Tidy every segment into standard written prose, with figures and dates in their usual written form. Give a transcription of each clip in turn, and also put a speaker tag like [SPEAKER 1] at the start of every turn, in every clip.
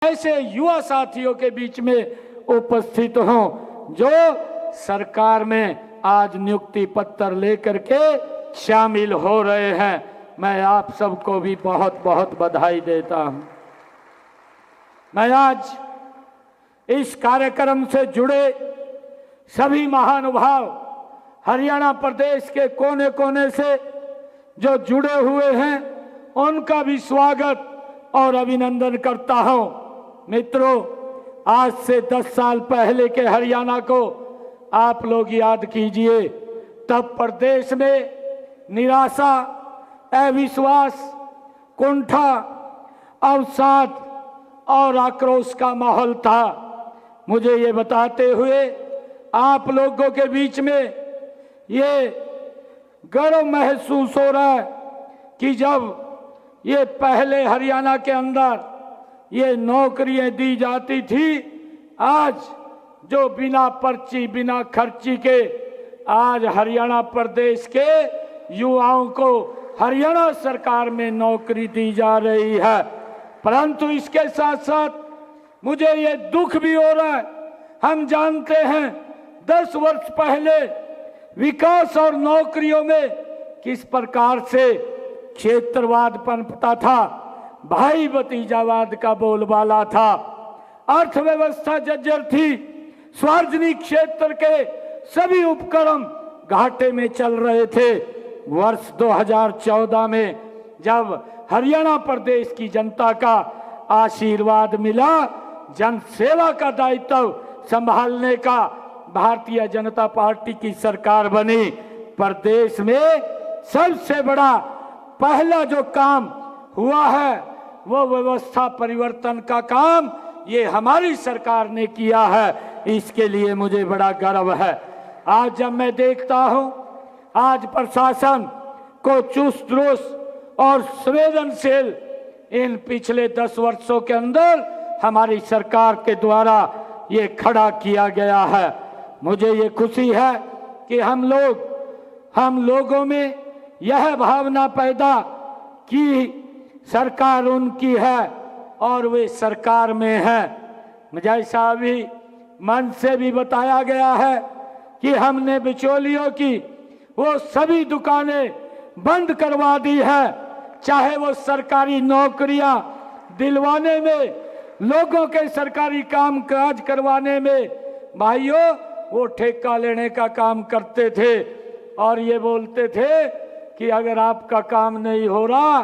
[SPEAKER 1] ऐसे युवा साथियों के बीच में उपस्थित हों जो सरकार में आज नियुक्ति पत्र लेकर के शामिल हो रहे हैं। मैं आप सबको भी बहुत बहुत बधाई देता हूं। मैं आज इस कार्यक्रम से जुड़े सभी महानुभाव हरियाणा प्रदेश के कोने कोने से जो जुड़े हुए हैं उनका भी स्वागत और अभिनंदन करता हूं। मित्रों, आज से 10 साल पहले के हरियाणा को आप लोग याद कीजिए। तब प्रदेश में निराशा, अविश्वास, कुंठा, अवसाद और आक्रोश का माहौल था। मुझे ये बताते हुए आप लोगों के बीच में ये गर्व महसूस हो रहा है कि जब ये पहले हरियाणा के अंदर ये नौकरियां दी जाती थी, आज जो बिना पर्ची बिना खर्ची के आज हरियाणा प्रदेश के युवाओं को हरियाणा सरकार में नौकरी दी जा रही है। परंतु इसके साथ साथ मुझे ये दुख भी हो रहा है। हम जानते हैं 10 वर्ष पहले विकास और नौकरियों में किस प्रकार से क्षेत्रवाद पनपता था, भाई भतीजावाद का बोलबाला था, अर्थव्यवस्था जर्जर थी, सार्वजनिक क्षेत्र के सभी उपक्रम घाटे में चल रहे थे। वर्ष 2014 में जब हरियाणा प्रदेश की जनता का आशीर्वाद मिला, जन सेवा का दायित्व संभालने का भारतीय जनता पार्टी की सरकार बनी, प्रदेश में सबसे बड़ा पहला जो काम हुआ है वो व्यवस्था परिवर्तन का काम ये हमारी सरकार ने किया है। इसके लिए मुझे बड़ा गर्व है। आज जब मैं देखता हूं आज प्रशासन को चुस्त दुरुस्त और संवेदनशील इन पिछले 10 वर्षों के अंदर हमारी सरकार के द्वारा ये खड़ा किया गया है। मुझे ये खुशी है कि हम लोगों में यह भावना पैदा कि सरकार उनकी है और वे सरकार में है। जैसा अभी मन से भी बताया गया है कि हमने बिचौलियों की वो सभी दुकानें बंद करवा दी है, चाहे वो सरकारी नौकरियां दिलवाने में, लोगों के सरकारी काम काज करवाने में। भाइयों, वो ठेका लेने का काम करते थे और ये बोलते थे कि अगर आपका काम नहीं हो रहा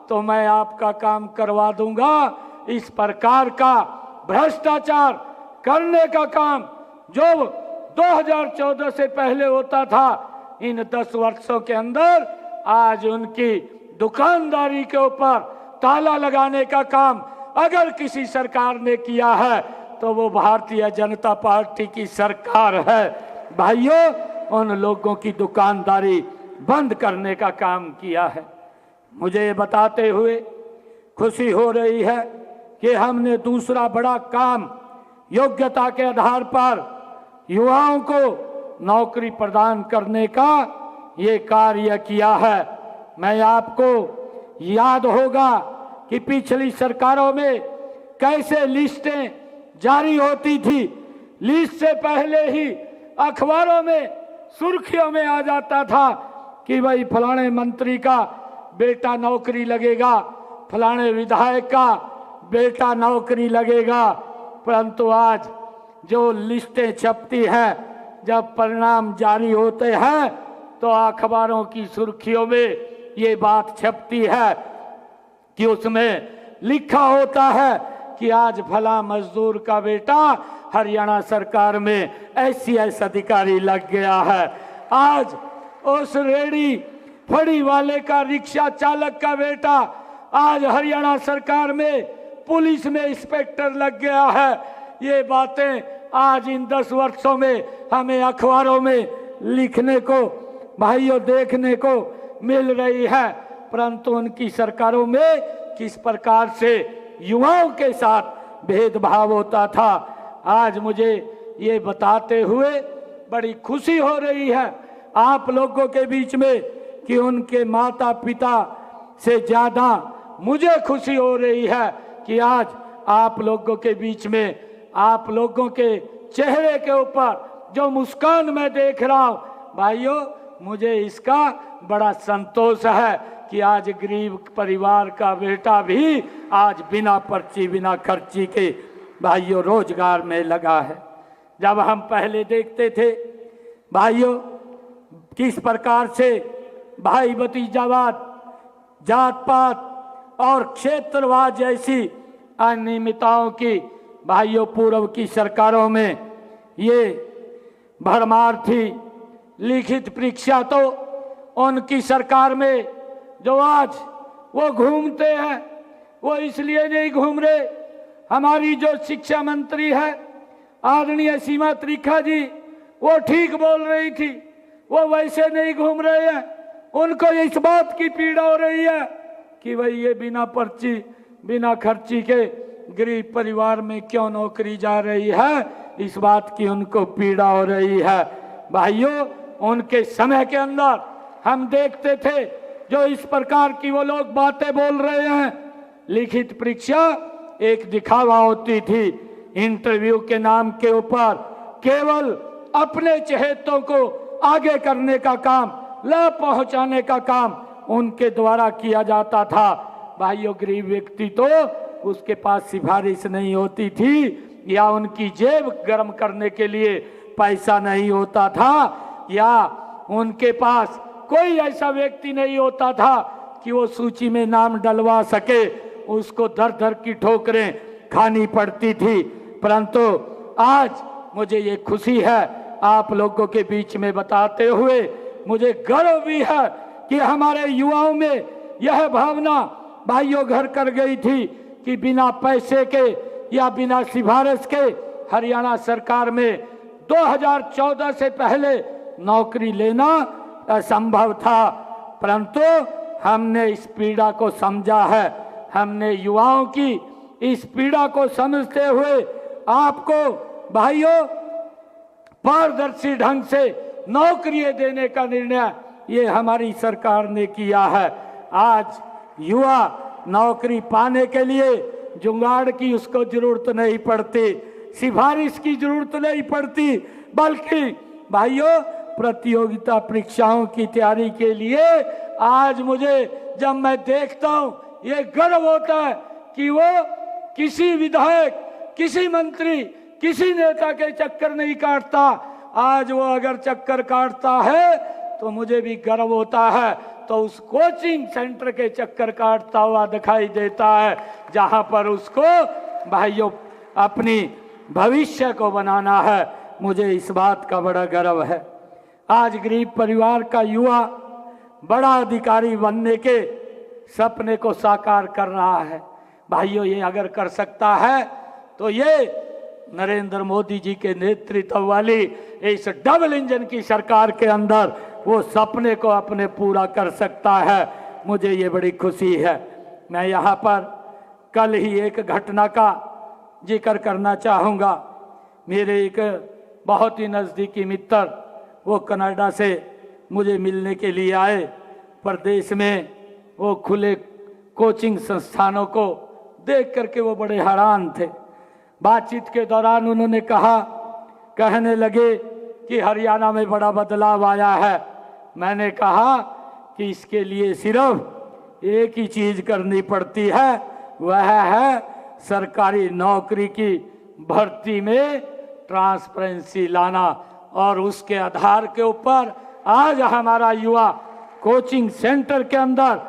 [SPEAKER 1] तो मैं आपका काम करवा दूंगा। इस प्रकार का भ्रष्टाचार करने का काम जो 2014 से पहले होता था, इन 10 वर्षों के अंदर आज उनकी दुकानदारी के ऊपर ताला लगाने का काम अगर किसी सरकार ने किया है तो वो भारतीय जनता पार्टी की सरकार है। भाइयों, उन लोगों की दुकानदारी बंद करने का काम किया है। मुझे ये बताते हुए खुशी हो रही है कि हमने दूसरा बड़ा काम योग्यता के आधार पर युवाओं को नौकरी प्रदान करने का ये कार्य किया है। मैं आपको याद होगा कि पिछली सरकारों में कैसे लिस्टें जारी होती थी। लिस्ट से पहले ही अखबारों में सुर्खियों में आ जाता था कि भाई फलाने मंत्री का बेटा नौकरी लगेगा, फलाने विधायक का बेटा नौकरी लगेगा। परंतु आज जो लिस्टें छपती हैं, जब परिणाम जारी होते हैं तो अखबारों की सुर्खियों में ये बात छपती है कि उसमें लिखा होता है कि आज भला मजदूर का बेटा हरियाणा सरकार में SCS अधिकारी लग गया है। आज उस रेडी फड़ी वाले का, रिक्शा चालक का बेटा आज हरियाणा सरकार में पुलिस में इंस्पेक्टर लग गया है। ये बातें आज इन 10 वर्षों में हमें अखबारों में लिखने को, भाइयों, देखने को मिल रही है। परंतु उनकी सरकारों में किस प्रकार से युवाओं के साथ भेदभाव होता था, आज मुझे ये बताते हुए बड़ी खुशी हो रही है आप लोगों के बीच में कि उनके माता पिता से ज्यादा मुझे खुशी हो रही है कि आज आप लोगों के बीच में, आप लोगों के चेहरे के ऊपर जो मुस्कान मैं देख रहा हूं, भाइयों, मुझे इसका बड़ा संतोष है कि आज गरीब परिवार का बेटा भी आज बिना पर्ची बिना खर्ची के भाइयों रोजगार में लगा है। जब हम पहले देखते थे भाइयों किस प्रकार से भाई भतीजावाद, जात पात और क्षेत्रवाद जैसी अनियमितताओं की भाइयों पूर्व की सरकारों में ये भरमार थी। लिखित परीक्षा तो उनकी सरकार में जो आज वो घूमते हैं वो इसलिए नहीं घूम रहे। हमारी जो शिक्षा मंत्री है आदरणीय सीमा त्रिखा जी, वो ठीक बोल रही थी, वो वैसे नहीं घूम रहे हैं। उनको इस बात की पीड़ा हो रही है कि भाई ये बिना पर्ची बिना खर्ची के गरीब परिवार में क्यों नौकरी जा रही है, इस बात की उनको पीड़ा हो रही है। भाइयों, उनके समय के अंदर हम देखते थे जो इस प्रकार की वो लोग बातें बोल रहे हैं। लिखित परीक्षा एक दिखावा होती थी, इंटरव्यू के नाम के ऊपर केवल अपने चहेतों को आगे करने का काम, लाभ पहुंचाने का काम उनके द्वारा किया जाता था। भाइयों, गरीब व्यक्ति तो उसके पास सिफारिश नहीं होती थी, या उनकी जेब गर्म करने के लिए पैसा नहीं होता था, या उनके पास कोई ऐसा व्यक्ति नहीं होता था कि वो सूची में नाम डलवा सके। उसको दर दर की ठोकरें खानी पड़ती थी। परंतु आज मुझे ये खुशी है आप लोगों के बीच में बताते हुए, मुझे गर्व भी है कि हमारे युवाओं में यह भावना भाइयों घर कर गई थी कि बिना पैसे के या बिना सिफारिश के हरियाणा सरकार में 2014 से पहले नौकरी लेना असंभव था। परंतु हमने इस पीड़ा को समझा है, हमने युवाओं की इस पीड़ा को समझते हुए आपको भाइयों पारदर्शी ढंग से नौकरियां देने का निर्णय ये हमारी सरकार ने किया है। आज युवा नौकरी पाने के लिए जुगाड़ की उसको जरूरत नहीं पड़ती, सिफारिश की जरूरत नहीं पड़ती, बल्कि भाइयों प्रतियोगिता परीक्षाओं की तैयारी के लिए आज मुझे जब मैं देखता हूं ये गर्व होता है कि वो किसी विधायक, किसी मंत्री, किसी नेता के चक्कर नहीं काटता। आज वो अगर चक्कर काटता है तो मुझे भी गर्व होता है, तो उस कोचिंग सेंटर के चक्कर काटता हुआ दिखाई देता है जहां पर उसको भाइयों अपनी भविष्य को बनाना है। मुझे इस बात का बड़ा गर्व है। आज गरीब परिवार का युवा बड़ा अधिकारी बनने के सपने को साकार कर रहा है। भाइयों, ये अगर कर सकता है तो ये नरेंद्र मोदी जी के नेतृत्व वाली इस डबल इंजन की सरकार के अंदर वो सपने को अपने पूरा कर सकता है। मुझे ये बड़ी खुशी है। मैं यहाँ पर कल ही एक घटना का जिक्र करना चाहूँगा। मेरे एक बहुत ही नज़दीकी मित्र वो कनाडा से मुझे मिलने के लिए आए। प्रदेश में वो खुले कोचिंग संस्थानों को देख करके वो बड़े हैरान थे। बातचीत के दौरान उन्होंने कहने लगे कि हरियाणा में बड़ा बदलाव आया है। मैंने कहा कि इसके लिए सिर्फ एक ही चीज़ करनी पड़ती है, वह है सरकारी नौकरी की भर्ती में ट्रांसपेरेंसी लाना, और उसके आधार के ऊपर आज हमारा युवा कोचिंग सेंटर के अंदर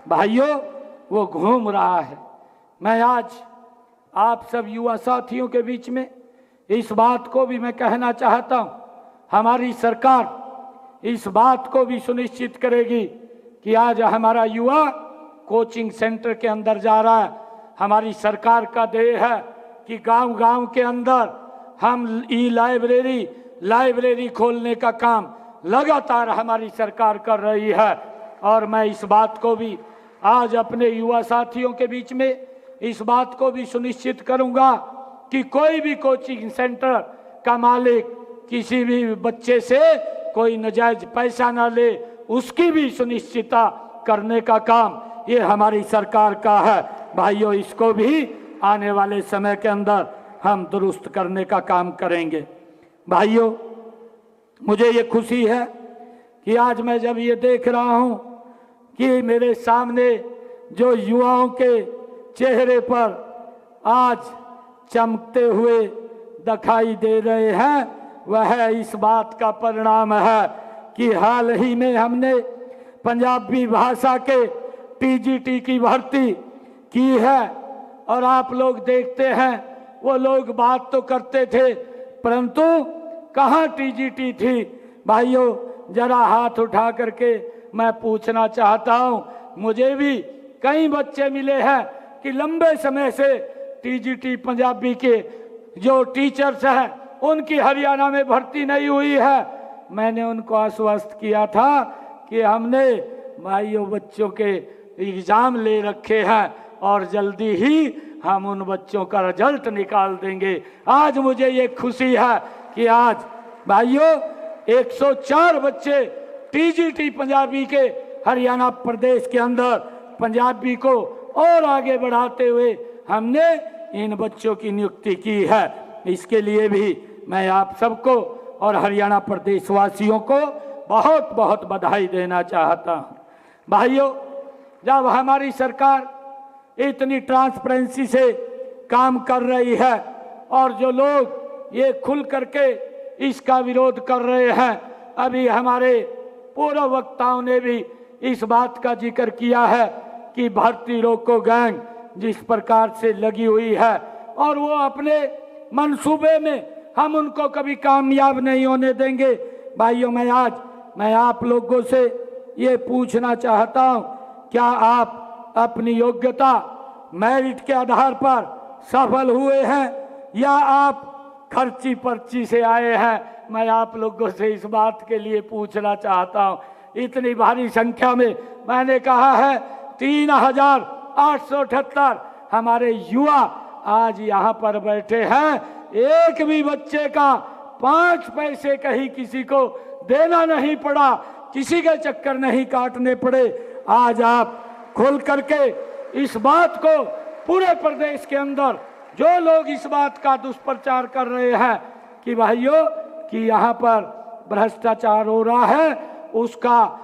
[SPEAKER 1] भाइयों वो घूम रहा है। मैं आज आप सब युवा साथियों के बीच में इस बात को भी मैं कहना चाहता हूं, हमारी सरकार इस बात को भी सुनिश्चित करेगी कि आज हमारा युवा कोचिंग सेंटर के अंदर जा रहा है। हमारी सरकार का ध्येय है कि गांव-गांव के अंदर हम लाइब्रेरी खोलने का काम लगातार हमारी सरकार कर रही है। और मैं इस बात को भी आज अपने युवा साथियों के बीच में इस बात को भी सुनिश्चित करूंगा कि कोई भी कोचिंग सेंटर का मालिक किसी भी बच्चे से कोई नजायज पैसा ना ले, उसकी भी सुनिश्चितता करने का काम ये हमारी सरकार का है। भाइयों, इसको भी आने वाले समय के अंदर हम दुरुस्त करने का काम करेंगे। भाइयों, मुझे ये खुशी है कि आज मैं जब ये देख रहा हूँ कि मेरे सामने जो युवाओं के चेहरे पर आज चमकते हुए दिखाई दे रहे हैं, वह इस बात का परिणाम है कि हाल ही में हमने पंजाबी भाषा के टीजीटी की भर्ती की है। और आप लोग देखते हैं, वो लोग बात तो करते थे, परंतु कहाँ टीजीटी थी। भाइयों, जरा हाथ उठा करके मैं पूछना चाहता हूँ, मुझे भी कई बच्चे मिले हैं कि लंबे समय से टीजीटी पंजाबी के जो टीचर्स हैं उनकी हरियाणा में भर्ती नहीं हुई है। मैंने उनको आश्वस्त किया था कि हमने भाइयों बच्चों के एग्जाम ले रखे हैं और जल्दी ही हम उन बच्चों का रिजल्ट निकाल देंगे। आज मुझे ये खुशी है कि आज भाइयों 104 बच्चे टीजीटी पंजाबी के हरियाणा प्रदेश के अंदर पंजाबी को और आगे बढ़ाते हुए हमने इन बच्चों की नियुक्ति की है। इसके लिए भी मैं आप सबको और हरियाणा प्रदेश वासियों को बहुत बहुत बधाई देना चाहता हूँ। भाइयों, जब हमारी सरकार इतनी ट्रांसपेरेंसी से काम कर रही है और जो लोग ये खुल करके इसका विरोध कर रहे हैं, अभी हमारे पूर्व वक्ताओं ने भी इस बात का जिक्र किया है कि भर्ती रोको गैंग जिस प्रकार से लगी हुई है और वो अपने मंसूबे में हम उनको कभी कामयाब नहीं होने देंगे। भाइयों, मैं आप लोगों से ये पूछना चाहता हूँ, क्या आप अपनी योग्यता मेरिट के आधार पर सफल हुए हैं या आप खर्ची पर्ची से आए हैं? मैं आप लोगों से इस बात के लिए पूछना चाहता हूँ। इतनी भारी संख्या में मैंने कहा है 3878 हमारे युवा आज यहाँ पर बैठे हैं। एक भी बच्चे का 5 पैसे कहीं किसी को देना नहीं पड़ा, किसी के चक्कर नहीं काटने पड़े। आज आप खोल करके इस बात को पूरे प्रदेश के अंदर जो लोग इस बात का दुष्प्रचार कर रहे हैं कि भाइयों कि यहाँ पर भ्रष्टाचार हो रहा है, उसका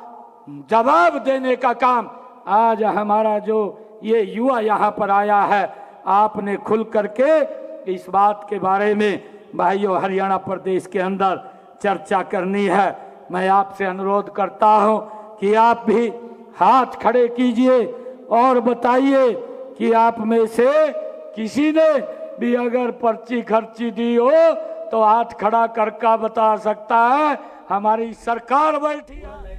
[SPEAKER 1] जवाब देने का काम आज हमारा जो ये युवा यहाँ पर आया है, आपने खुल करके इस बात के बारे में भाइयों हरियाणा प्रदेश के अंदर चर्चा करनी है। मैं आपसे अनुरोध करता हूँ कि आप भी हाथ खड़े कीजिए और बताइए कि आप में से किसी ने भी अगर पर्ची खर्ची दी हो तो हाथ खड़ा करके बता सकता है। हमारी सरकार बैठी है।